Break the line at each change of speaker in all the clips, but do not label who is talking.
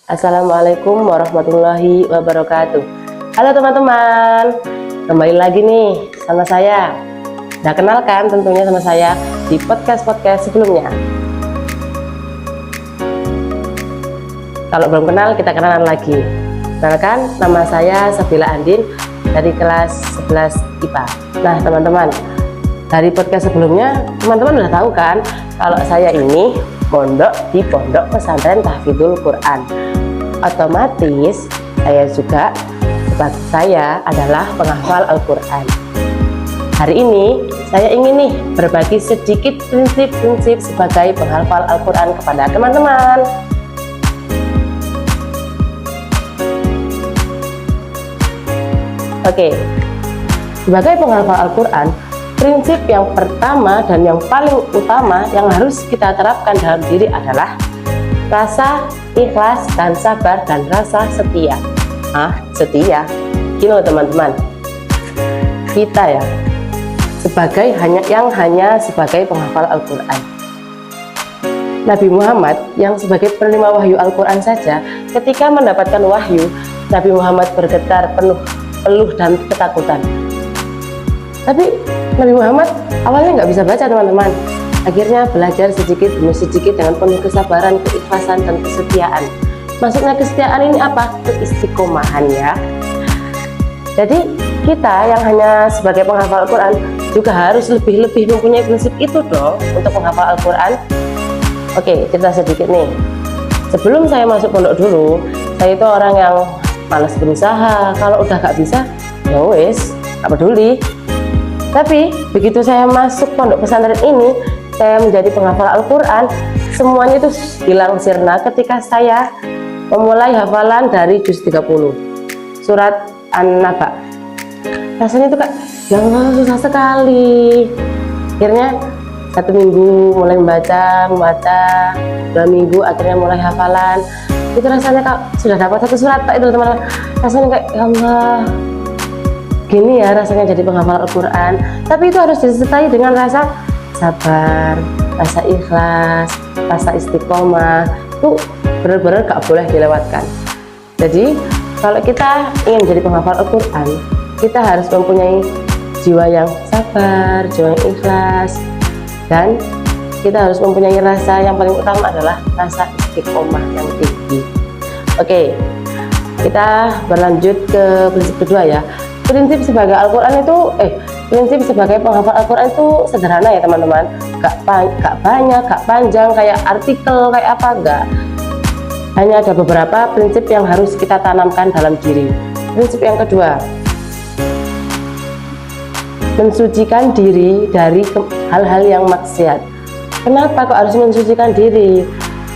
Assalamualaikum warahmatullahi wabarakatuh. Halo teman-teman, kembali lagi nih sama saya. Udah kenal kan tentunya sama saya di podcast sebelumnya. Kalau belum kenal, kita kenalan lagi. Kenalkan, nama saya Sabila Andin dari kelas 11 IPA. Nah teman-teman, dari podcast sebelumnya teman-teman udah tahu kan kalau saya ini mondok di Pondok Pesantren Tahfidzul Quran. Otomatis saya adalah penghafal Al-Quran. Hari ini saya ingin nih berbagi sedikit prinsip-prinsip sebagai penghafal Al-Quran kepada teman-teman. Oke, sebagai penghafal Al-Quran, prinsip yang pertama dan yang paling utama yang harus kita terapkan dalam diri adalah rasa ikhlas dan sabar dan rasa setia. Setia. Gini loh teman-teman. Kita ya hanya sebagai penghafal Al-Quran. Nabi Muhammad yang sebagai penerima wahyu Al-Quran saja, ketika mendapatkan wahyu, Nabi Muhammad bergetar peluh dan ketakutan. Tapi Nabi Muhammad awalnya nggak bisa baca teman-teman. Akhirnya belajar sedikit demi sedikit dengan penuh kesabaran, keikhlasan, dan kesetiaan. Maksudnya kesetiaan ini apa? Keistiqomahan ya. Jadi kita yang hanya sebagai penghafal Al-Quran juga harus lebih mempunyai prinsip itu dong untuk menghafal Al-Quran. Oke, cerita sedikit nih. Sebelum saya masuk pondok dulu, saya itu orang yang malas berusaha. Kalau udah gak bisa, ya wes, gak peduli. Tapi begitu saya masuk pondok pesantren ini, saya menjadi penghafal Al-Quran, semuanya itu hilang sirna ketika saya memulai hafalan dari juz 30 surat An-Naba. Rasanya itu ya Allah, susah sekali. Akhirnya 1 minggu mulai membaca 2 minggu akhirnya mulai hafalan. Itu rasanya sudah dapat 1 surat itu teman-teman, rasanya ya Allah, gini ya rasanya jadi penghafal Al-Quran. Tapi itu harus disertai dengan rasa sabar, rasa ikhlas, rasa istiqomah. Itu benar-benar gak boleh dilewatkan. Jadi kalau kita ingin jadi penghafal Al-Quran, kita harus mempunyai jiwa yang sabar, jiwa yang ikhlas, dan kita harus mempunyai rasa yang paling utama adalah rasa istiqomah yang tinggi. Oke, kita berlanjut ke prinsip kedua ya. Prinsip sebagai prinsip sebagai penghafal Al-Quran itu sederhana ya teman-teman. Gak banyak, gak panjang kayak artikel kayak apa, enggak. Hanya ada beberapa prinsip yang harus kita tanamkan dalam diri. Prinsip yang kedua, mensucikan diri dari hal-hal yang maksiat. Kenapa kok harus mensucikan diri?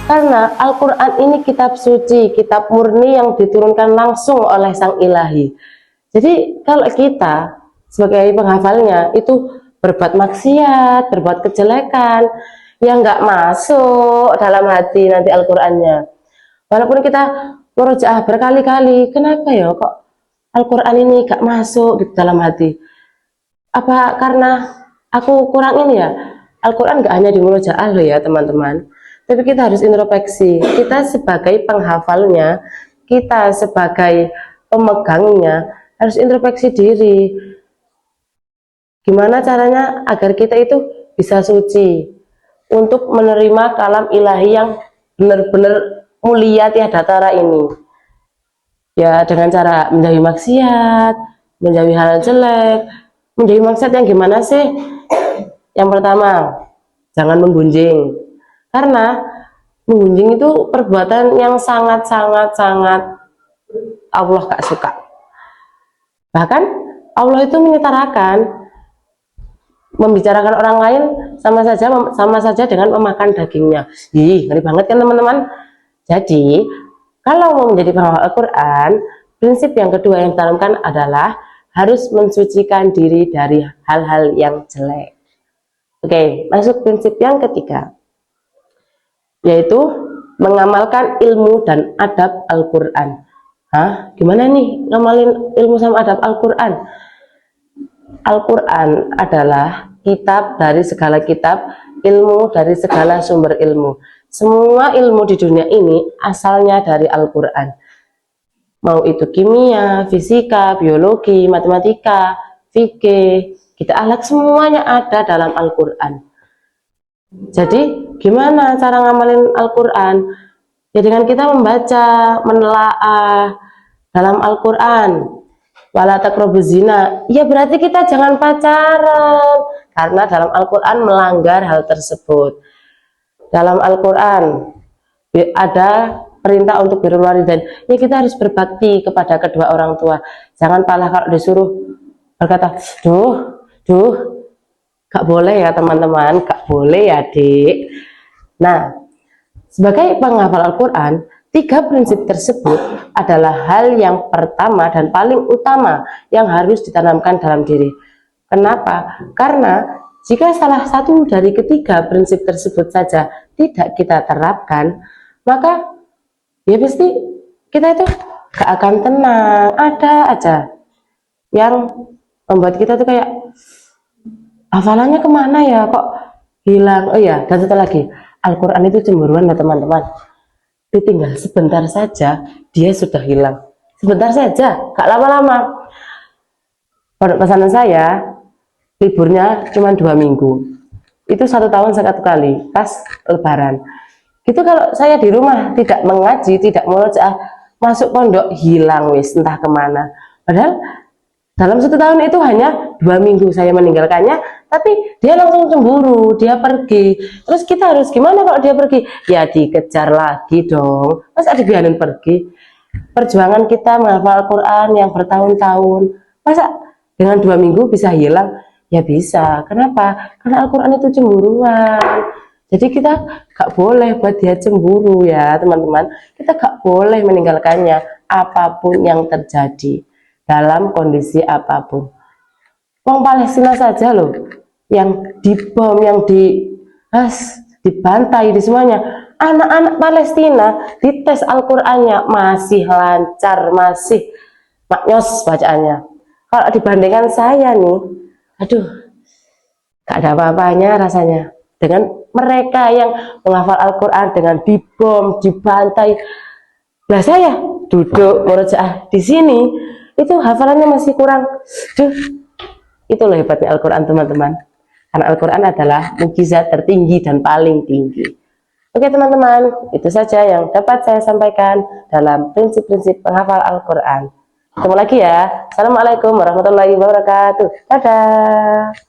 Karena Al-Quran ini kitab suci, kitab murni yang diturunkan langsung oleh Sang Ilahi. Jadi kalau kita sebagai penghafalnya itu berbuat maksiat, berbuat kejelekan, yang nggak masuk dalam hati nanti Al-Qurannya. Walaupun kita murojaah berkali-kali, kenapa ya kok Al-Quran ini nggak masuk di dalam hati? Apa karena aku kurang ini ya? Al-Quran nggak hanya di murojaah loh ya teman-teman. Tapi kita harus introspeksi. Kita sebagai penghafalnya, kita sebagai pemegangnya, harus introspeksi diri. Gimana caranya agar kita itu bisa suci untuk menerima kalam ilahi yang benar-benar mulia tiada tara ini. Ya dengan cara menjauhi maksiat, menjauhi hal jelek. Menjauhi maksiat yang gimana sih? Yang pertama, jangan menggunjing. Karena menggunjing itu perbuatan yang sangat Allah gak suka. Bahkan Allah itu menyetarakan membicarakan orang lain sama saja dengan memakan dagingnya. Ngeri banget kan teman-teman. Jadi kalau mau menjadi penghafal Al-Quran, prinsip yang kedua yang ditanamkan adalah harus mensucikan diri dari hal-hal yang jelek. Oke, masuk prinsip yang ketiga, yaitu mengamalkan ilmu dan adab Al-Quran. Gimana nih ngamalin ilmu sama adab Al-Quran? Al-Quran adalah kitab dari segala kitab, ilmu dari segala sumber ilmu. semua ilmu di dunia ini asalnya dari Al-Quran. Mau itu kimia, fisika, biologi, matematika, fikih, kita akhlak, semuanya ada dalam Al-Quran. Jadi gimana cara ngamalin Al-Quran? Ya dengan kita membaca, menelaah dalam Al-Quran. Wala taqrabuz zina, ya berarti kita jangan pacaran, karena dalam Al-Quran melanggar hal tersebut. Dalam Al-Quran ada perintah untuk birrul walidain, ya kita harus berbakti kepada kedua orang tua. Jangan malah kalau disuruh berkata, duh, gak boleh ya teman-teman, gak boleh ya dik. Nah, sebagai penghafal Al-Quran, 3 prinsip tersebut adalah hal yang pertama dan paling utama yang harus ditanamkan dalam diri. Kenapa? Karena jika salah satu dari ketiga prinsip tersebut saja tidak kita terapkan, maka ya pasti kita itu gak akan tenang. Ada aja yang membuat kita tuh kayak, hafalannya kemana ya, kok hilang. Oh iya, dan satu lagi, Al-Quran itu cemburuan loh teman-teman. Ditinggal sebentar saja dia sudah hilang, sebentar saja, gak lama-lama. Pondok pesantren saya liburnya cuma 2 minggu, itu 1 tahun 1 kali pas lebaran. Itu kalau saya di rumah tidak mengaji, tidak murojaah, masuk pondok hilang wis entah kemana. Padahal dalam 1 tahun itu hanya 2 minggu saya meninggalkannya, tapi dia langsung cemburu, dia pergi. Terus kita harus gimana kalau dia pergi? Ya dikejar lagi dong, masa dibiarin pergi? Perjuangan kita menghafal Al-Quran yang bertahun-tahun, masa dengan 2 minggu bisa hilang? Ya bisa. Kenapa? Karena Al-Quran itu cemburuan. Jadi kita gak boleh buat dia cemburu ya teman-teman. Kita gak boleh meninggalkannya apapun yang terjadi, dalam kondisi apapun. Wong Palestina saja loh, yang dibom, yang dibantai, di semuanya. Anak-anak Palestina dites Al-Qurannya masih lancar, masih maknyos bacaannya. Kalau dibandingkan saya nih, aduh, gak ada apa-apanya rasanya dengan mereka yang menghafal Al-Quran dengan dibom, dibantai. Nah saya duduk murojaah di sini, itu hafalannya masih kurang. Duh, itu loh hebatnya Al-Quran teman-teman. Karena Al-Quran adalah mukjizat tertinggi dan paling tinggi. Oke teman-teman, itu saja yang dapat saya sampaikan dalam prinsip-prinsip penghafal Al-Quran. Ketemu lagi ya. Assalamualaikum warahmatullahi wabarakatuh. Dadah.